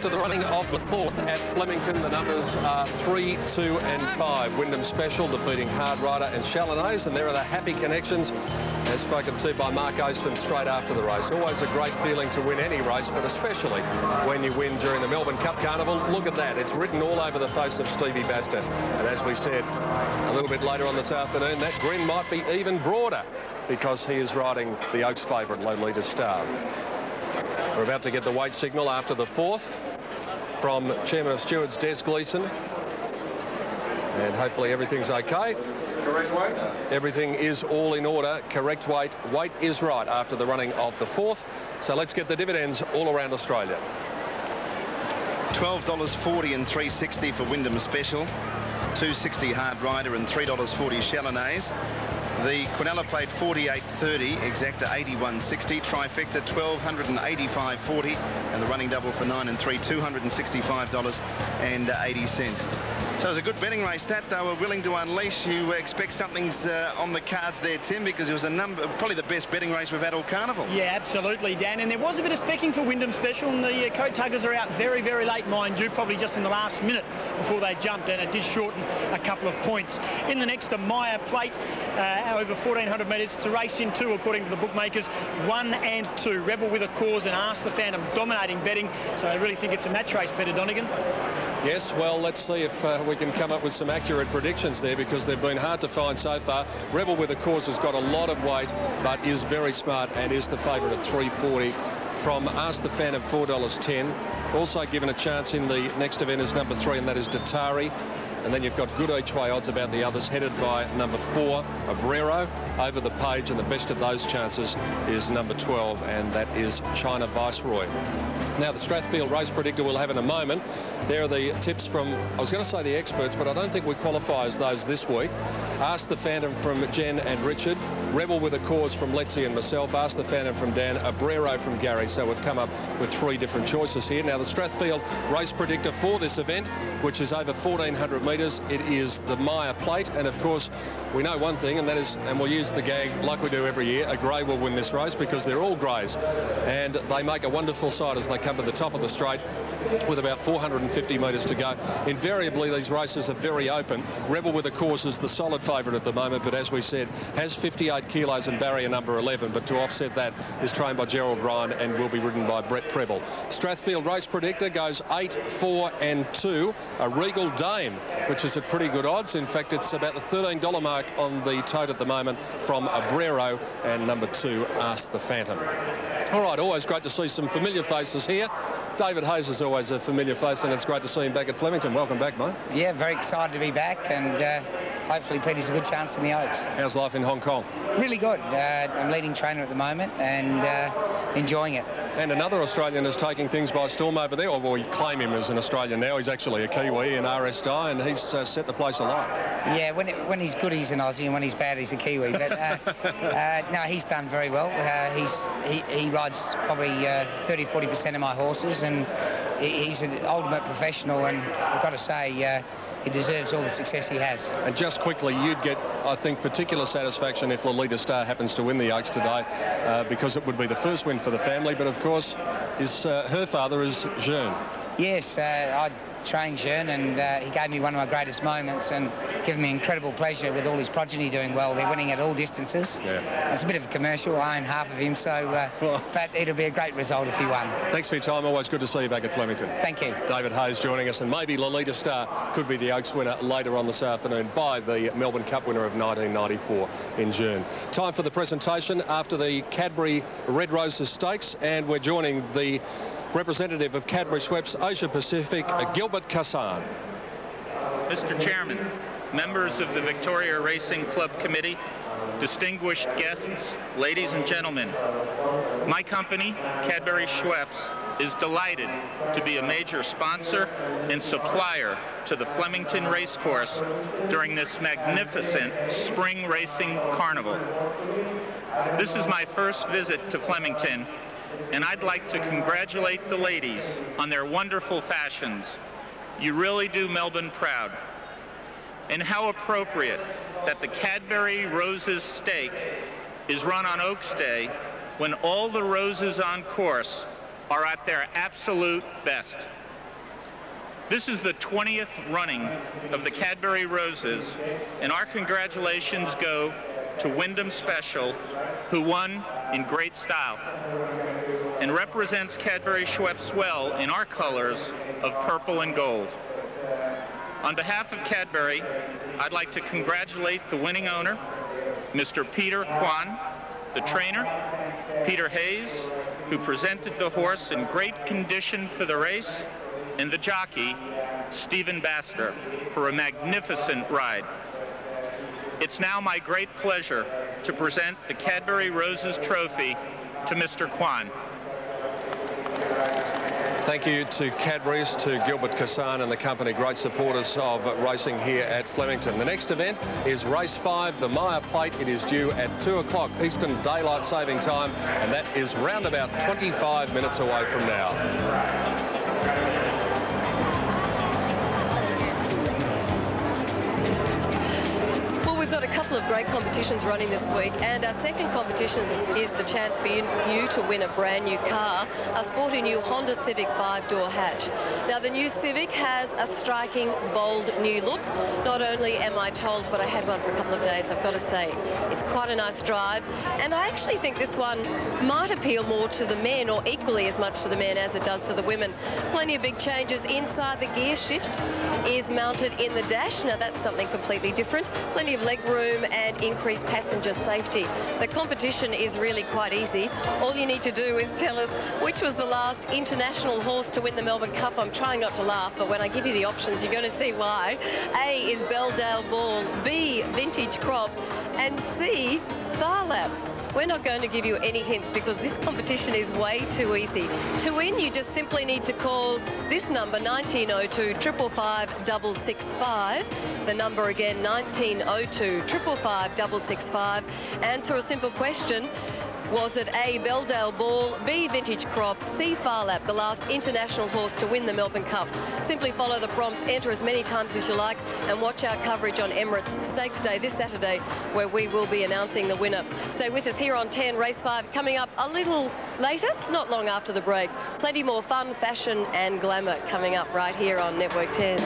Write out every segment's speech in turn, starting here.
After the running of the 4th at Flemington, the numbers are 3, 2 and 5. Wyndham Special defeating Hard Rider and Chalonnaise, and there are the happy connections as spoken to by Mark Oaston straight after the race. Always a great feeling to win any race, but especially when you win during the Melbourne Cup Carnival. Look at that. It's written all over the face of Stevie Bastard. And as we said a little bit later on this afternoon, that grin might be even broader because he is riding the Oaks favourite, Lolita Star. We're about to get the weight signal after the 4th from Chairman of Stewards Des Gleeson. And hopefully everything's okay. Correct weight? Everything is all in order. Correct weight. Weight is right after the running of the 4th. So let's get the dividends all around Australia. $12.40 and $3.60 for Wyndham Special. $2.60 Hard Rider and $3.40 Chalonnaise. The Quinella Plate 48.30, Exacta 81.60, Trifecta 1,285.40, and the running double for 9 and 3, $265.80. So it was a good betting race that they were willing to unleash. You expect something's on the cards there, Tim, because it was probably the best betting race we've had all carnival. Yeah, absolutely, Dan. And there was a bit of specking for Wyndham Special, and the coat tuggers are out very, very late, mind you, probably just in the last minute before they jumped, and it did shorten a couple of points. In the next, a Maya Plate, over 1,400 metres to race in 2, according to the bookmakers, 1 and 2. Rebel with a Cause and Ask the Phantom dominating betting, so they really think it's a match race, Peter Donegan. Yes, well, let's see if we can come up with some accurate predictions there, because they've been hard to find so far. Rebel with a Cause has got a lot of weight, but is very smart and is the favourite at $3.40. From Ask the Phantom, $4.10. Also given a chance in the next event is number 3, and that is Datari. And then you've got good each way odds about the others, headed by number 4, Abrero, over the page, and the best of those chances is number 12, and that is China Viceroy. Now, the Strathfield race predictor we'll have in a moment. There are the tips from, I was going to say the experts, but I don't think we qualify as those this week. Ask the Phantom from Jen and Richard. Rebel with a Cause from Letzi and myself. Ask the Phantom from Dan. Abrero from Gary. So we've come up with 3 different choices here. Now, the Strathfield race predictor for this event, which is over 1,400 metres, it is the Maya Plate. And of course, we know one thing, and that is, and we'll use the gag like we do every year, a grey will win this race, because they're all greys. And they make a wonderful sight as they come to the top of the straight with about 450 metres to go. Invariably, these races are very open. Rebel with a Cause is the solid favourite at the moment, but as we said, has 58 kilos and barrier number 11, but to offset that is trained by Gerald Ryan and will be ridden by Brett Preble. Strathfield race predictor goes 8, 4 and 2. A Regal Dame, which is at pretty good odds. In fact, it's about the $13 mark on the tote at the moment from Abrero, and number 2, Ask the Phantom. All right, always great to see some familiar faces here. David Hayes is always a familiar face, and it's great to see him back at Flemington. Welcome back, mate. Yeah, very excited to be back, and hopefully Peter's a good chance in the Oaks. How's life in Hong Kong? Really good. I'm leading trainer at the moment and enjoying it. And another Australian is taking things by storm over there. Well, we claim him as an Australian now. He's actually a Kiwi in RSI, and he's set the place alight. Yeah, when he's good, he's an Aussie, and when he's bad, he's a Kiwi. But no, he's done very well. He rides probably 30-40% of my horses, and he's an ultimate professional, and I've got to say, he deserves all the success he has. And just quickly, you'd get, I think, particular satisfaction if Lolita Star happens to win the Oaks today, because it would be the first win for the family. But of course, her father is Jean. Yes, I trained Jean, and he gave me one of my greatest moments, and given me incredible pleasure with all his progeny doing well. They're winning at all distances. Yeah. It's a bit of a commercial. I own half of him, so but it'll be a great result if he won. Thanks for your time. Always good to see you back at Flemington. Thank you. David Hayes joining us, and maybe Lolita Star could be the Oaks winner later on this afternoon by the Melbourne Cup winner of 1994 in June. Time for the presentation after the Cadbury Red Roses Stakes, and we're joining the representative of Cadbury Schweppes Asia Pacific, Gilbert Cassan. Mr. Chairman, members of the Victoria Racing Club Committee, distinguished guests, ladies and gentlemen, my company, Cadbury Schweppes, is delighted to be a major sponsor and supplier to the Flemington Racecourse during this magnificent spring racing carnival. This is my first visit to Flemington, and I'd like to congratulate the ladies on their wonderful fashions. You really do Melbourne proud. And how appropriate that the Cadbury Roses Stake is run on Oaks Day, when all the roses on course are at their absolute best. This is the 20th running of the Cadbury Roses, and our congratulations go to Wyndham Special, who won in great style and represents Cadbury Schweppes well in our colors of purple and gold. On behalf of Cadbury, I'd like to congratulate the winning owner, Mr. Peter Kwan, the trainer, Peter Hayes, who presented the horse in great condition for the race, and the jockey, Stephen Baster, for a magnificent ride. It's now my great pleasure to present the Cadbury Roses Trophy to Mr. Kwan. Thank you to Cadbury's, to Gilbert Cassan and the company, great supporters of racing here at Flemington. The next event is race 5, the Maya Plate. It is due at 2 o'clock Eastern Daylight Saving Time, and that is round about 25 minutes away from now. We've got a couple of great competitions running this week, and our second competition is the chance for you to win a brand new car, a sporty new Honda Civic 5-door hatch. Now, the new Civic has a striking, bold new look. Not only am I told, but I had one for a couple of days, I've got to say, it's quite a nice drive, and I actually think this one might appeal more to the men, or equally as much to the men as it does to the women. Plenty of big changes inside. The gear shift is mounted in the dash. Now, that's something completely different. Plenty of leg room and increased passenger safety. The competition is really quite easy. All you need to do is tell us which was the last international horse to win the Melbourne Cup. I'm trying not to laugh, but when I give you the options, you're going to see why. A is Belledale Ball, B, Vintage Crop, and C, Phar Lap. We're not going to give you any hints because this competition is way too easy. To win, you just simply need to call this number, 1902 555 665. The number again, 1902 555 665. Answer a simple question. Was it A, Belledale Ball, B, Vintage Crop, C, Phar Lap, the last international horse to win the Melbourne Cup? Simply follow the prompts, enter as many times as you like, and watch our coverage on Emirates Stakes Day this Saturday, where we will be announcing the winner. Stay with us here on 10, Race 5, coming up a little later, not long after the break. Plenty more fun, fashion and glamour coming up right here on Network 10.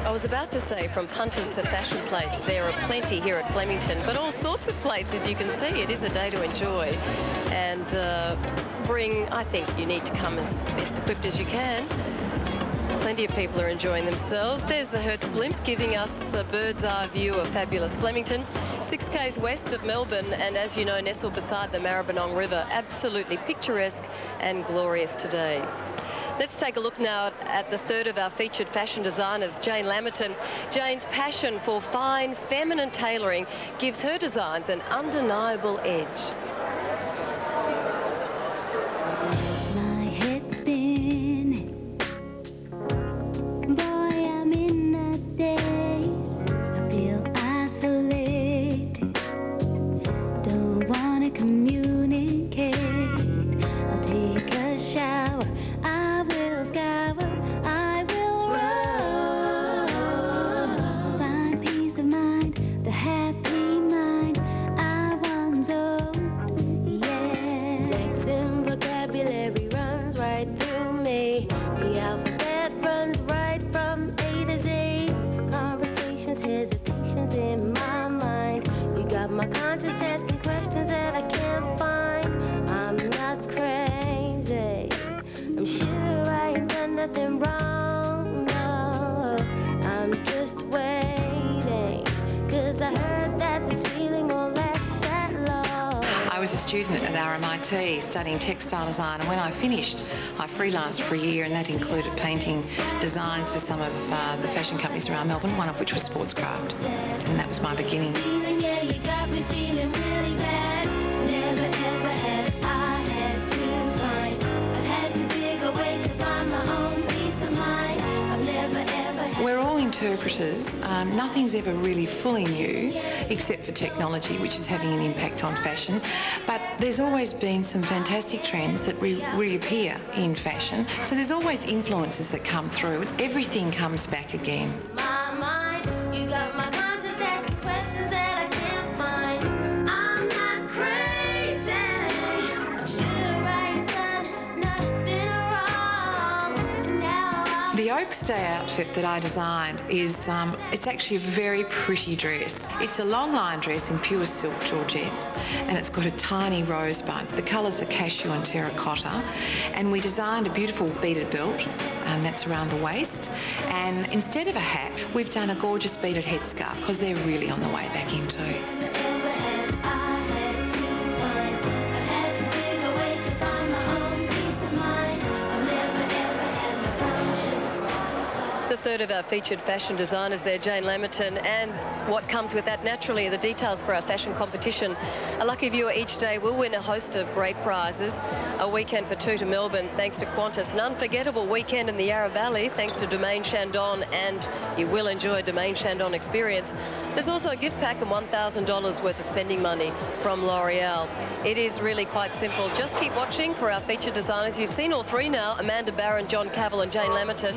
I was about to say, from punters to fashion plates, there are plenty here at Flemington, but all sorts of plates, as you can see. It is a day to enjoy and bring, I think you need to come as best equipped as you can. Plenty of people are enjoying themselves. There's the Hertz Blimp giving us a bird's eye view of fabulous Flemington. 6 k's west of Melbourne, and as you know, nestled beside the Maribyrnong River. Absolutely picturesque and glorious today. Let's take a look now at the third of our featured fashion designers, Jane Lammerton. Jane's passion for fine, feminine tailoring gives her designs an undeniable edge. My head's spinning. Boy, I'm in a daze. I feel isolated. Don't want to communicate. I'll take a shower. I will scour, I will run. Find peace of mind, the happy mind I once owned, yeah. Texan vocabulary runs right through me. The alphabet runs right from A to Z. Conversations, hesitations in my mind. You got my conscience asking questions that I can't find. I'm not crazy. I'm sure I ain't done nothing wrong, no. I'm just waiting, 'cause I heard that this feeling won't last that long. I was a student at RMIT studying textile design, and when I finished, I freelanced for a year, and that included painting designs for some of the fashion companies around Melbourne, one of which was Sportscraft, and that was my beginning. Yeah, you got me feeling really bad. Never ever had I had to find. I've had to dig away to find my own peace of mind. I've never ever had. We're all in interpreters, nothing's ever really fully new, except for technology, which is having an impact on fashion. But there's always been some fantastic trends that reappear in fashion. So there's always influences that come through. Everything comes back again. My mind, you got my conscience asking questions that I can't find. I'm not crazy. I'm sure I ain't done nothing wrong. And now The Oaks Day outfit that I designed is, it's actually a very pretty dress. It's a long line dress in pure silk georgette, and it's got a tiny rosebud. The colours are cashew and terracotta, and we designed a beautiful beaded belt, and that's around the waist. And instead of a hat, we've done a gorgeous beaded headscarf, because they're really on the way back in too. The third of our featured fashion designers there, Jane Lamberton, and what comes with that naturally are the details for our fashion competition. A lucky viewer each day will win a host of great prizes. A weekend for two to Melbourne thanks to Qantas, an unforgettable weekend in the Yarra Valley thanks to Domaine Chandon, and you will enjoy a Domaine Chandon experience. There's also a gift pack and $1,000 worth of spending money from L'Oreal. It is really quite simple. Just keep watching for our featured designers. You've seen all three now, Amanda Barron, John Cavill and Jane Lamberton.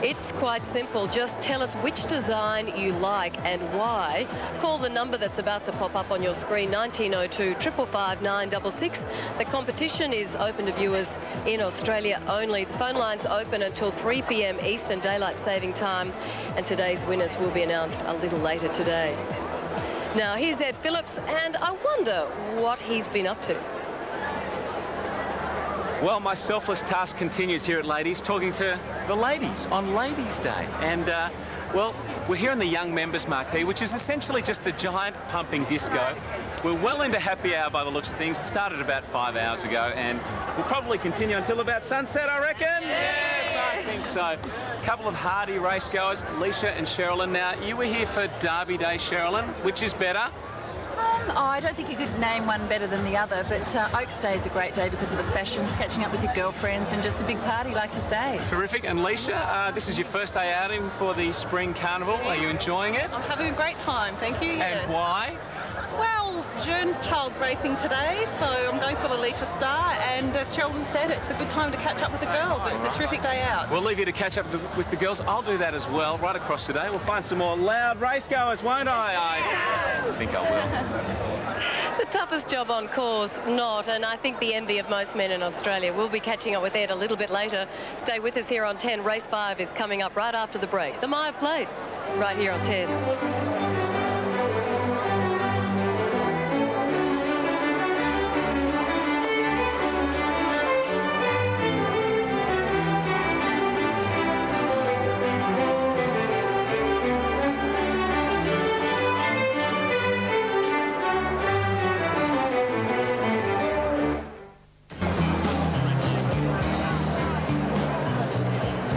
It's quite simple. Just tell us which design you like and why. Call the number that's about to pop up on your screen, 1902 555 966. The competition is open to viewers in Australia only. The phone line's open until 3 p.m. Eastern Daylight Saving Time, and today's winners will be announced a little later today. Now, here's Ed Phillips, and I wonder what he's been up to. Well, my selfless task continues here at Ladies, talking to the ladies on Ladies' Day. And, well, we're here in the Young Members Marquee, which is essentially just a giant pumping disco. We're well into happy hour by the looks of things. It started about 5 hours ago, and we'll probably continue until about sunset, I reckon? Yes, I think so. A couple of hardy race goers, Leisha and Sherilyn. Now, you were here for Derby Day, Sherilyn. Which is better? I don't think you could name one better than the other, but Oaks Day is a great day because of the fashions, catching up with your girlfriends, and just a big party, like you say. Terrific. And Leisha, this is your first day outing for the Spring Carnival. Are you enjoying it? I'm having a great time, thank you. Yes. And why? Well, Jern's child's racing today, so I'm going for the Lolita Star, and as Sheldon said, it's a good time to catch up with the girls. It's a terrific day out. We'll leave you to catch up with the girls. I'll do that as well, right across today. We'll find some more loud race goers, won't I? I think I will. The toughest job on course, not, and I think the envy of most men in Australia. We'll be catching up with Ed a little bit later. Stay with us here on 10. Race 5 is coming up right after the break. The Maya Plate, right here on 10.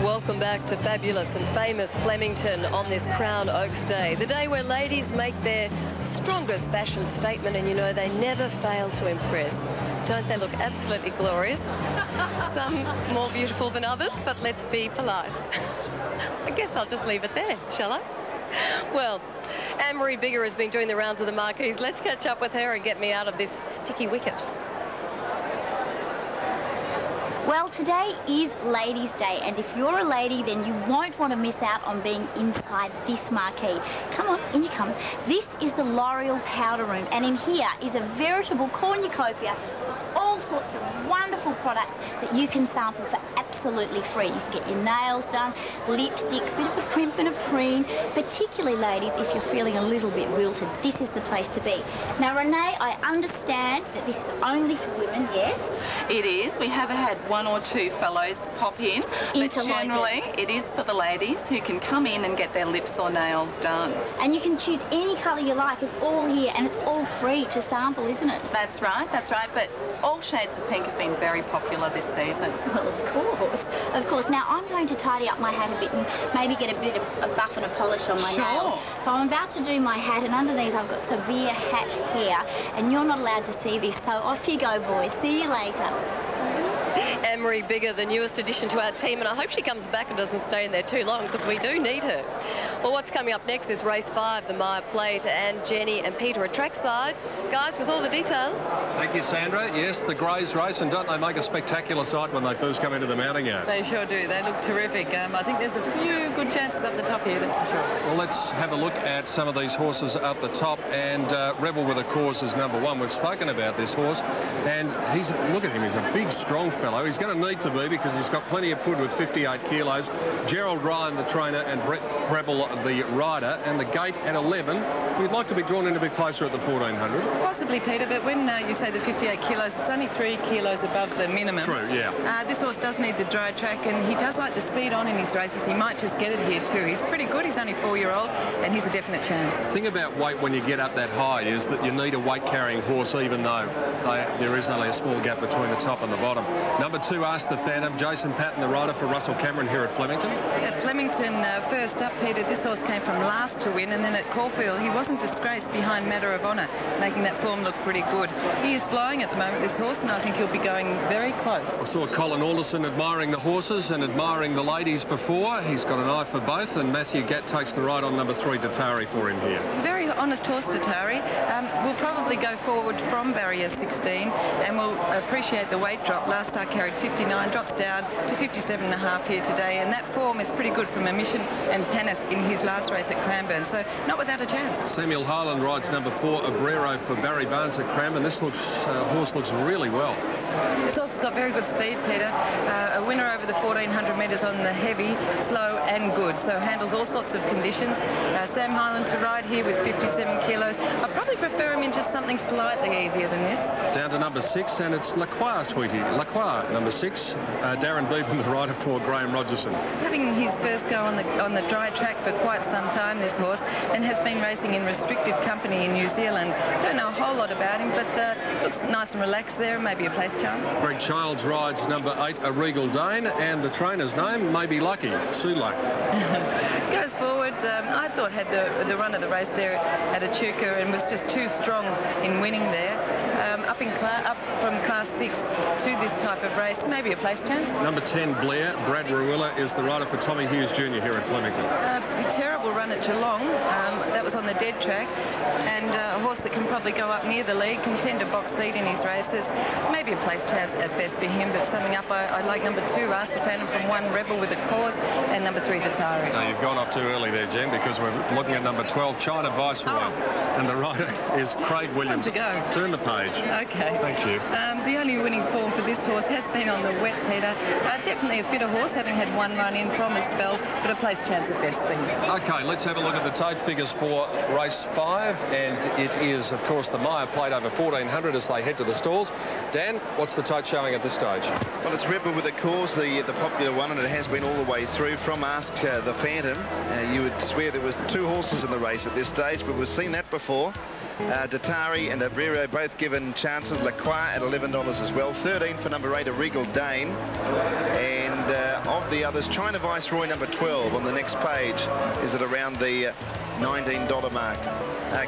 Welcome back to fabulous and famous Flemington on this Crown Oaks Day, the day where ladies make their strongest fashion statement, and you know they never fail to impress. Don't they look absolutely glorious? Some more beautiful than others, but let's be polite. I guess I'll just leave it there, shall I? Well, Anne-Marie Bigger has been doing the rounds of the marquees. Let's catch up with her and get me out of this sticky wicket. Well, today is Ladies' Day, and if you're a lady, then you won't want to miss out on being inside this marquee. Come on, in you come. This is the L'Oreal Powder Room, and in here is a veritable cornucopia of all sorts of wonderful products that you can sample for absolutely free. You can get your nails done, lipstick, bit of a primp and a preen. Particularly, ladies, if you're feeling a little bit wilted, this is the place to be. Now, Renee, I understand that this is only for women, yes? It is. We have had one or two fellows pop in, but generally it is for the ladies who can come in and get their lips or nails done. And you can choose any colour you like. It's all here, and it's all free to sample, isn't it? That's right, but all shades of pink have been very popular this season. Well, of course. Now, I'm going to tidy up my hat a bit and maybe get a bit of a buff and a polish on my nails. So I'm about to do my hat, and underneath I've got severe hat hair, and you're not allowed to see this, so off you go, boys. See you later. Anne-Marie Bigger, the newest addition to our team, and I hope she comes back and doesn't stay in there too long because we do need her. Well, what's coming up next is race 5, the Maya Plate, and Jenny and Peter are trackside. Guys, with all the details. Thank you, Sandra. Yes, the Greys race, and don't they make a spectacular sight when they first come into the mounting yard? They sure do. They look terrific. I think there's a few good chances up the top here, that's for sure. Well, let's have a look at some of these horses up the top, and Rebel with a Cause is number 1. We've spoken about this horse, and look at him, he's a big, strong fellow. He's going to need to be because he's got plenty of pud with 58 kilos. Gerald Ryan, the trainer, and Brett Prebble, the rider, and the gate at 11. We'd like to be drawn in a bit closer at the 1400. Possibly, Peter, but when you say the 58 kilos, it's only 3 kilos above the minimum. True, yeah. This horse does need the dry track, and he does like the speed on in his races. He might just get it here too. He's pretty good. He's only 4-year-old, and he's a definite chance. The thing about weight when you get up that high is that you need a weight-carrying horse, even though there is only a small gap between the top and the bottom. Number 2, Ask the Phantom. Jason Patton, the rider for Russell Cameron here at Flemington. At Flemington, first up, Peter, this horse came from last to win, and then at Caulfield, he wasn't disgraced behind Matter of Honour, making that form look pretty good. He is flying at the moment, this horse, and I think he'll be going very close. I saw Colin Alderson admiring the horses and admiring the ladies before. He's got an eye for both, and Matthew Gatt takes the ride on number 3, Datari, for him here. Very honest horse, Datari. We'll probably go forward from barrier 16, and we'll appreciate the weight drop. Last start carried 59, drops down to 57.5 here today, and that form is pretty good from Emission and Tanith in his last race at Cranbourne, so not without a chance. Samuel Harland rides number 4, Abrero, for Barry Barnes at Cranbourne. This horse looks really well. This horse has got very good speed, Peter. A winner over the 1400 metres on the heavy, slow and good, so handles all sorts of conditions. Sam Hyland to ride here with 57 kilos. I probably prefer him in just something slightly easier than this. Down to number 6, and it's Lacroix, sweetie. Lacroix, number 6. Darren Beeban, the rider for Graham Rogerson. Having his first go on the dry track for quite some time, this horse, and has been racing in restricted company in New Zealand. Don't know a whole lot about him, but looks nice and relaxed there, maybe a place chance. Greg Childs rides number 8, A Regal Dane, and the trainer's name may be Lucky, Sue Luck. Goes forward. I thought had the run of the race there at Echuca and was just too strong in winning there. Up from class 6 to this type of race, maybe a place chance. Number 10, Blair, Brad Ruilla, is the rider for Tommy Hughes Jr. here at Flemington. Terrible run at Geelong. That was on the dead track, and a horse that can probably go up near the lead, can tend to box seat in his races. Maybe a place chance at best for him, but summing up, I like number 2, Ask the Phantom, from 1, Rebel with a Cause, and number 3, Datari. No, you've gone off too early there, Jen, because we're looking at number 12, China Viceroy, and the rider is Craig Williams. Time to go. Turn the page. Okay. Thank you. The only winning form for this horse has been on the wet, Peter. Definitely a fitter horse, having had 1 run in from a spell, but a place chance at best for him. Okay, let's have a look at the tote figures for race 5, and it is, of course, the Maya Plate over 1400 as they head to the stalls. Dan, what's the tote showing at this stage? Well, it's Rebel with a Cause, the popular one, and it has been all the way through from Ask the Phantom. You would swear there was 2 horses in the race at this stage, but we've seen that before. Datari and Abrero both given chances. Lacroix at $11 as well. 13 for number 8, A Regal Dane. And of the others, China Viceroy, number 12, on the next page, is at around the $19 mark.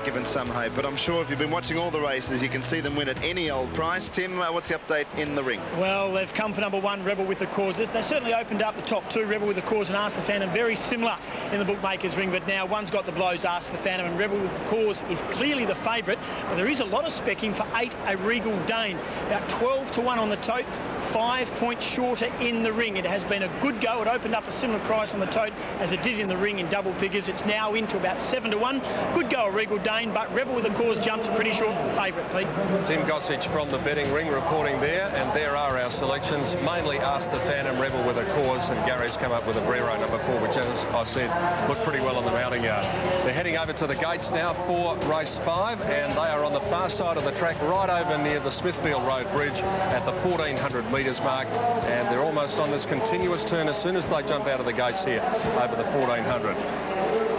Given some hope, but I'm sure if you've been watching all the races, you can see them win at any old price. Tim, what's the update in the ring? Well, they've come for number 1, Rebel with the Cause. They certainly opened up the top 2, Rebel with the Cause and Ask the Phantom, very similar in the bookmakers ring, but now one's got the blows, Ask the Phantom, and Rebel with the Cause is clearly the favourite, but there is a lot of specking for 8, A Regal Dane, about 12 to 1 on the tote, 5 points shorter in the ring. It has been a good go. It opened up a similar price on the tote as it did in the ring in double figures. It's now into about 7 to 1. Good go, A Regal Dane, but Rebel with a Cause jumps a pretty short favourite, Pete. Tim Gossage from the betting ring reporting there, and there are our selections. Mainly Ask the Phantom, Rebel with a Cause, and Gary's come up with Abrero number 4, which, as I said, looked pretty well on the mounting yard. They're heading over to the gates now for race 5, and they are on the far side of the track, right over near the Smithfield Road Bridge at the 1400 metres mark, and they're almost on this continuous turn as soon as they jump out of the gates here over the 1400.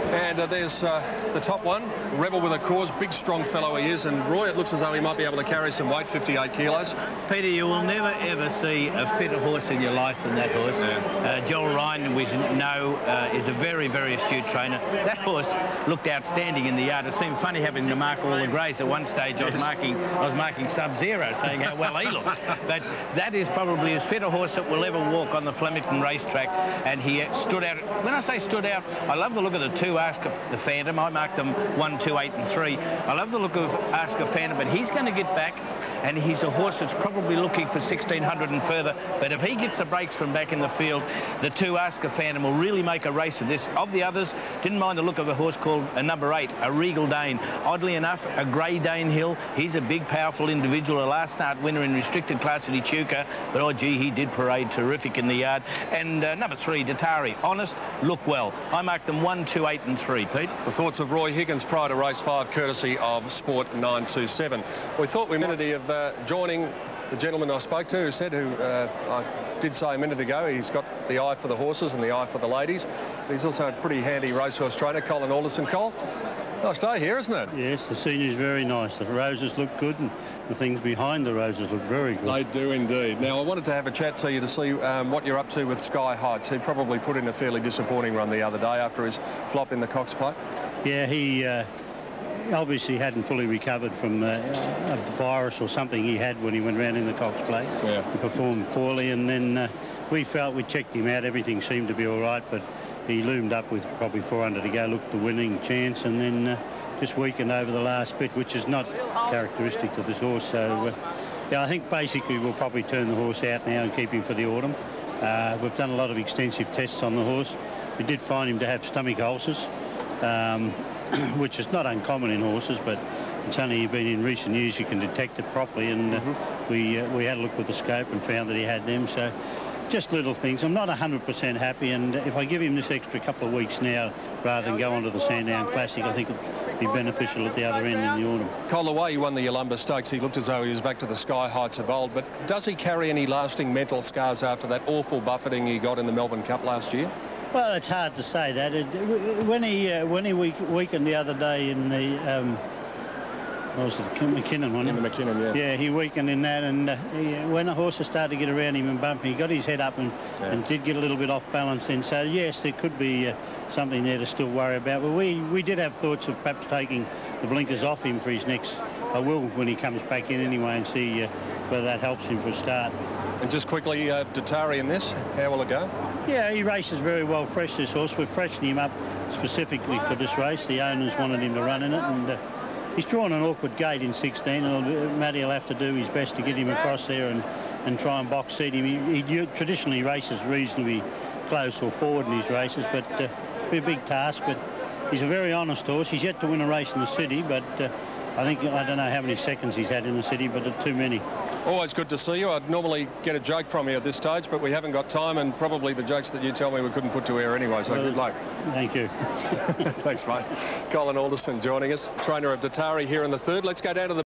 And there's the top one, Rebel with a Cause, big strong fellow he is, and Roy, it looks as though he might be able to carry some weight, 58 kilos. Peter, you will never ever see a fitter horse in your life than that horse. Yeah. Joel Ryan, we know, is a very, very astute trainer. That horse looked outstanding in the yard. It seemed funny having to mark all the greys. At one stage, I was marking Sub-Zero, saying how well he looked. But that is probably as fit a horse that will ever walk on the Flemington racetrack, and he stood out. When I say stood out, I love the look of the two Ask the Phantom. I marked them 1, 2, 8 and 3. I love the look of Ask a Phantom, but he's going to get back, and he's a horse that's probably looking for 1600 and further. But if he gets the breaks from back in the field, the two Ask a Phantom will really make a race of this. Of the others, didn't mind the look of a horse called number 8, a Regal Dane. Oddly enough, a Grey Danehill. He's a big, powerful individual, a last start winner in restricted class at Echuca. But, oh, gee, he did parade terrific in the yard. And number 3, Datari. Honest, look well. I marked them 1, 2, 8 and 3, Pete. The thoughts of Roy Higgins prior to race 5, courtesy of Sport 927. We thought we minute of joining the gentleman I spoke to, I did say a minute ago, he's got the eye for the horses and the eye for the ladies. He's also a pretty handy racehorse trainer, Colin Alderson. Cole, nice day here, isn't it? Yes, the scenery is very nice. The roses look good, and the things behind the roses look very good. They do indeed. Now, I wanted to have a chat to you to see what you're up to with Sky Heights. He probably put in a fairly disappointing run the other day after his flop in the Cox Plate. Yeah, he obviously hadn't fully recovered from a virus or something he had when he went round in the Cox Plate. Yeah. He performed poorly, and then we checked him out. Everything seemed to be all right, but he loomed up with probably 400 to go, looked the winning chance, and then just weakened over the last bit, which is not characteristic to this horse. So, yeah, I think basically we'll probably turn the horse out now and keep him for the autumn. We've done a lot of extensive tests on the horse. We did find him to have stomach ulcers, which is not uncommon in horses, but it's only been in recent years you can detect it properly, and we had a look with the scope and found that he had them. So just little things. I'm not 100% happy, and if I give him this extra couple of weeks now rather than go on to the Sandown Classic, I think it'd be beneficial at the other end in the autumn. Cole, the way he won the Yalumba Stakes, he looked as though he was back to the Sky Heights of old, but does he carry any lasting mental scars after that awful buffeting he got in the Melbourne Cup last year? Well, it's hard to say that. When he weakened the other day in the what was it, the McKinnon one? In the McKinnon, yeah. Yeah, he weakened in that, and when the horses started to get around him and bump him, he got his head up and did get a little bit off balance then. So yes, there could be something there to still worry about. But we did have thoughts of perhaps taking the blinkers off him for his next. I will when he comes back in anyway, and see whether that helps him for a start. And just quickly, Datari in this, how will it go? Yeah, he races very well fresh, this horse. We've freshened him up specifically for this race. The owners wanted him to run in it, and he's drawn an awkward gate in 16, and Matty will have to do his best to get him across there and try and box seat him. He traditionally races reasonably close or forward in his races, but it'll be a big task. But he's a very honest horse. He's yet to win a race in the city, but I don't know how many seconds he's had in the city, but too many. Always good to see you. I'd normally get a joke from you at this stage, but we haven't got time, and probably the jokes that you tell me we couldn't put to air anyway, so good luck. Thank you. Thanks, mate. Colin Alderson joining us, trainer of Datari here in the third. Let's go down to the